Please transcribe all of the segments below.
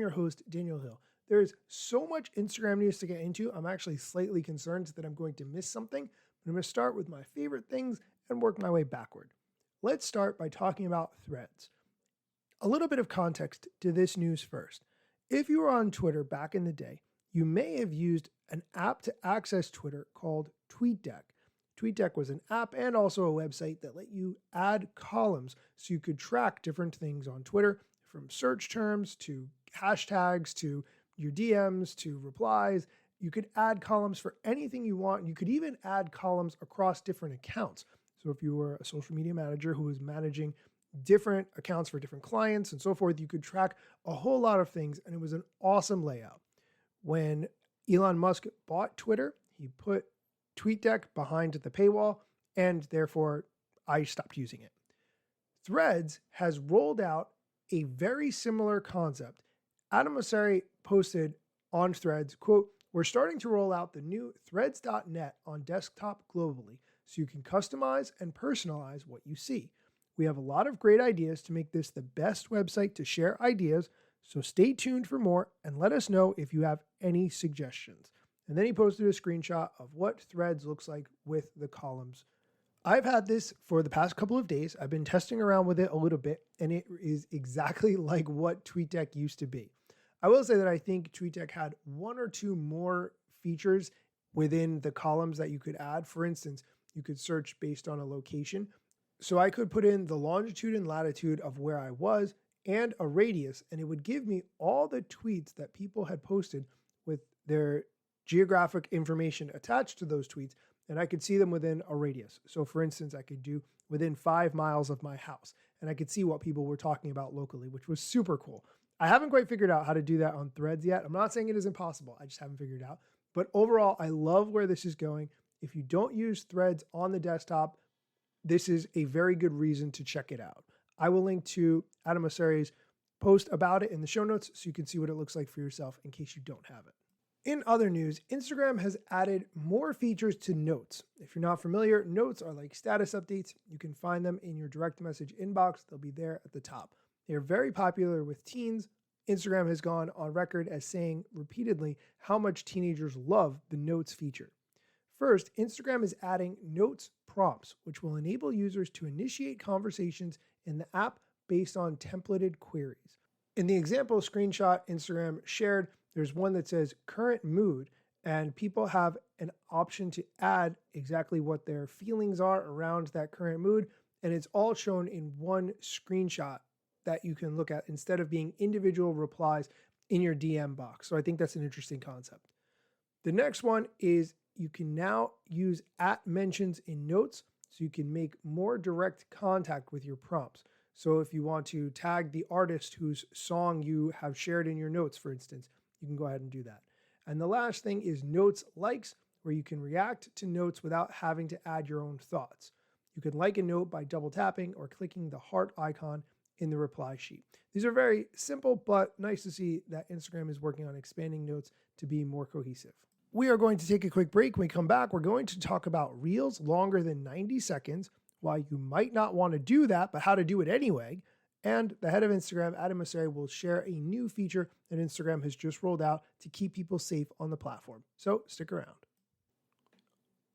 your host, Daniel Hill. There is so much Instagram news to get into. I'm actually slightly concerned that I'm going to miss something, but I'm going to start with my favorite things and work my way backward. Let's start by talking about Threads. A little bit of context to this news first. If you were on Twitter back in the day, you may have used an app to access Twitter called TweetDeck. TweetDeck was an app and also a website that let you add columns so you could track different things on Twitter, from search terms to hashtags to your DMs to replies. You could add columns for anything you want. You could even add columns across different accounts. So if you were a social media manager who was managing different accounts for different clients and so forth, you could track a whole lot of things, and it was an awesome layout. When Elon Musk bought Twitter, he put TweetDeck behind the paywall, and therefore I stopped using it. Threads has rolled out a very similar concept. Adam Mosseri posted on Threads, quote, "We're starting to roll out the new threads.net on desktop globally, so you can customize and personalize what you see. We have a lot of great ideas to make this the best website to share ideas, so stay tuned for more and let us know if you have any suggestions." And then he posted a screenshot of what Threads looks like with the columns. I've had this for the past couple of days. I've been testing around with it a little bit, and it is exactly like what TweetDeck used to be. I will say that I think TweetDeck had one or two more features within the columns that you could add. For instance, you could search based on a location. So I could put in the longitude and latitude of where I was and a radius, and it would give me all the tweets that people had posted with their geographic information attached to those tweets, and I could see them within a radius. So for instance, I could do within 5 miles of my house, and I could see what people were talking about locally, which was super cool. I haven't quite figured out how to do that on Threads yet. I'm not saying it is impossible. I just haven't figured it out. But overall, I love where this is going. If you don't use Threads on the desktop, this is a very good reason to check it out. I will link to Adam Mosseri's post about it in the show notes so you can see what it looks like for yourself in case you don't have it. In other news, Instagram has added more features to Notes. If you're not familiar, Notes are like status updates. You can find them in your direct message inbox. They'll be there at the top. They are very popular with teens. Instagram has gone on record as saying repeatedly how much teenagers love the Notes feature. First, Instagram is adding Notes prompts, which will enable users to initiate conversations in the app based on templated queries. In the example screenshot Instagram shared, there's one that says current mood, and people have an option to add exactly what their feelings are around that current mood, and it's all shown in one screenshot that you can look at instead of being individual replies in your DM box. So I think that's an interesting concept. The next one is you can now use @mentions in Notes, so you can make more direct contact with your prompts. So if you want to tag the artist whose song you have shared in your notes, for instance, you can go ahead and do that. And the last thing is Notes likes, where you can react to notes without having to add your own thoughts. You can like a note by double tapping or clicking the heart icon in the reply sheet. These are very simple, but nice to see that Instagram is working on expanding Notes to be more cohesive. We are going to take a quick break. When we come back, we're going to talk about Reels longer than 90 seconds, why you might not want to do that, but how to do it anyway. And the head of Instagram, Adam Mosseri, will share a new feature that Instagram has just rolled out to keep people safe on the platform. So stick around.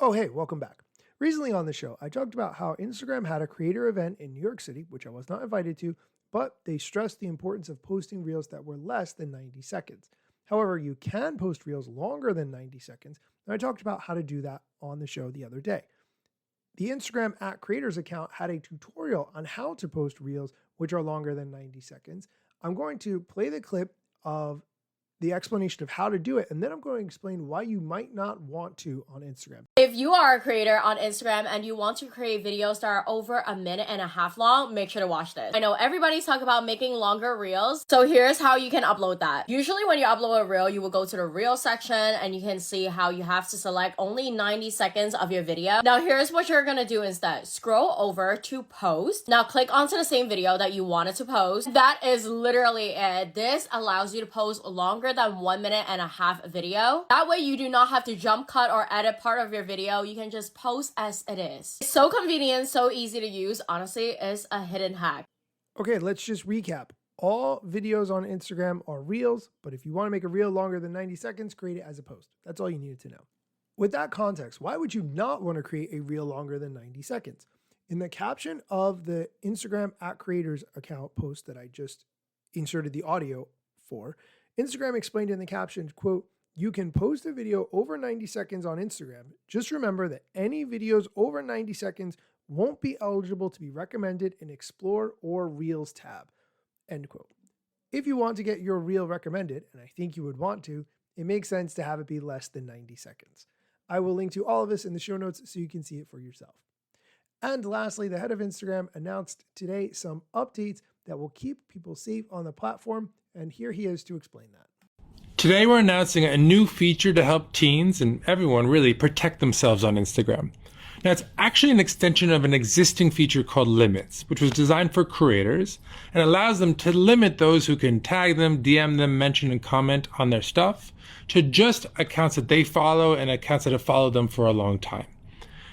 Oh, hey, welcome back. Recently on the show, I talked about how Instagram had a creator event in New York City, which I was not invited to, but they stressed the importance of posting Reels that were less than 90 seconds. However, you can post Reels longer than 90 seconds, and I talked about how to do that on the show the other day. The Instagram @creators account had a tutorial on how to post Reels, which are longer than 90 seconds. I'm going to play the clip of the explanation of how to do it, and then I'm going to explain why you might not want to on Instagram. If you are a creator on Instagram and you want to create videos that are over 1.5 minutes long, make sure to watch this. I know everybody's talking about making longer reels, so here's how you can upload that. Usually when you upload a reel, you will go to the reel section and you can see how you have to select only 90 seconds of your video. Now here's what you're gonna do instead. Scroll over to post. Now click onto the same video that you wanted to post. That is literally it. This allows you to post longer than 1.5 minutes video. That way you do not have to jump cut or edit part of your video. You can just post as it is. It's so convenient, so easy to use. Honestly, it's a hidden hack. Okay, let's just recap. All videos on Instagram are reels, but if you want to make a reel longer than 90 seconds, create it as a post. That's all you needed to know. With that context, why would you not want to create a reel longer than 90 seconds? In the caption of the Instagram @creators account post that I just inserted the audio for, Instagram explained in the caption, quote, "You can post a video over 90 seconds on Instagram. Just remember that any videos over 90 seconds won't be eligible to be recommended in Explore or Reels tab." End quote. If you want to get your reel recommended, and I think you would want to, it makes sense to have it be less than 90 seconds. I will link to all of this in the show notes so you can see it for yourself. And lastly, the head of Instagram announced today some updates that will keep people safe on the platform, and here he is to explain that. Today we're announcing a new feature to help teens and everyone really protect themselves on Instagram. Now it's actually an extension of an existing feature called Limits, which was designed for creators and allows them to limit those who can tag them, DM them, mention and comment on their stuff to just accounts that they follow and accounts that have followed them for a long time.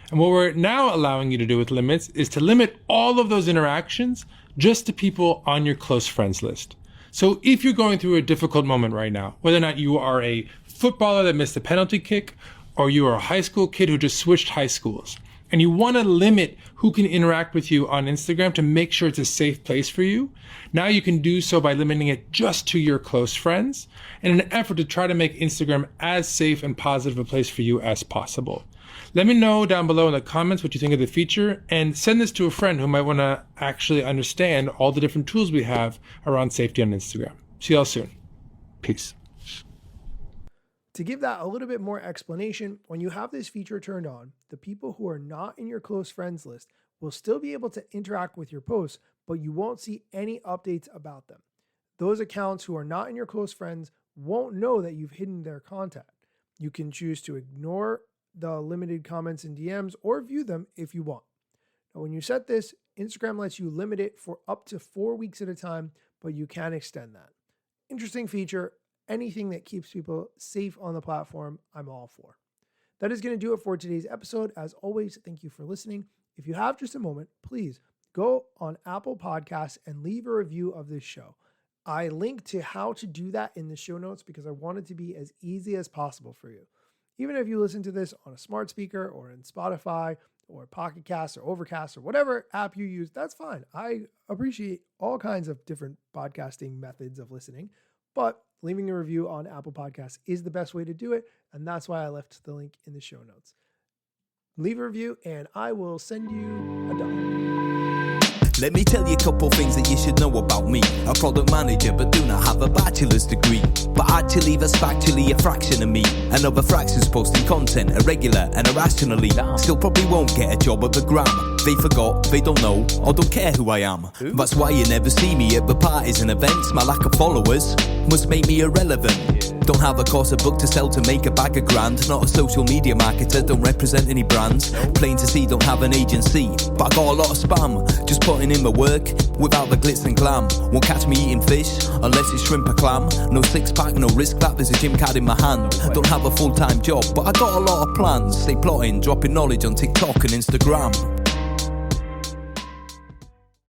And what we're now allowing you to do with Limits is to limit all of those interactions just to people on your close friends list. So if you're going through a difficult moment right now, whether or not you are a footballer that missed a penalty kick, or you are a high school kid who just switched high schools, and you want to limit who can interact with you on Instagram to make sure it's a safe place for you, now you can do so by limiting it just to your close friends in an effort to try to make Instagram as safe and positive a place for you as possible. Let me know down below in the comments what you think of the feature, and send this to a friend who might want to actually understand all the different tools we have around safety on Instagram. See y'all soon. Peace. To give that a little bit more explanation, when you have this feature turned on, the people who are not in your close friends list will still be able to interact with your posts, but you won't see any updates about them. Those accounts who are not in your close friends won't know that you've hidden their contact. You can choose to ignore the limited comments and DMs or view them if you want. Now, when you set this, Instagram lets you limit it for up to 4 weeks at a time, but you can extend that. Interesting feature. Anything that keeps people safe on the platform, I'm all for. That is going to do it for today's episode. As always, thank you for listening. If you have just a moment, please go on Apple Podcasts and leave a review of this show. I link to how to do that in the show notes because I want it to be as easy as possible for you. Even if you listen to this on a smart speaker or in Spotify or Pocket Cast or Overcast or whatever app you use, that's fine. I appreciate all kinds of different podcasting methods of listening, but leaving a review on Apple Podcasts is the best way to do it, and that's why I left the link in the show notes. Leave a review, and I will send you $1. Let me tell you a couple things that you should know about me. A product manager but do not have a bachelor's degree, but actually that's factually a fraction of me. Another fraction's posting content irregular and irrationally. Still probably won't get a job at the Gram. They forgot, they don't know, or don't care who I am. That's why you never see me at the parties and events. My lack of followers must make me irrelevant. Don't have a course, a book to sell to make a bag of grand. Not a social media marketer, don't represent any brands. Plain to see, don't have an agency, but I got a lot of spam. Just putting in the work, without the glitz and glam. Won't catch me eating fish, unless it's shrimp or clam. No six pack, no risk that, there's a gym card in my hand. Don't have a full-time job, but I got a lot of plans. Stay plotting, dropping knowledge on TikTok and Instagram.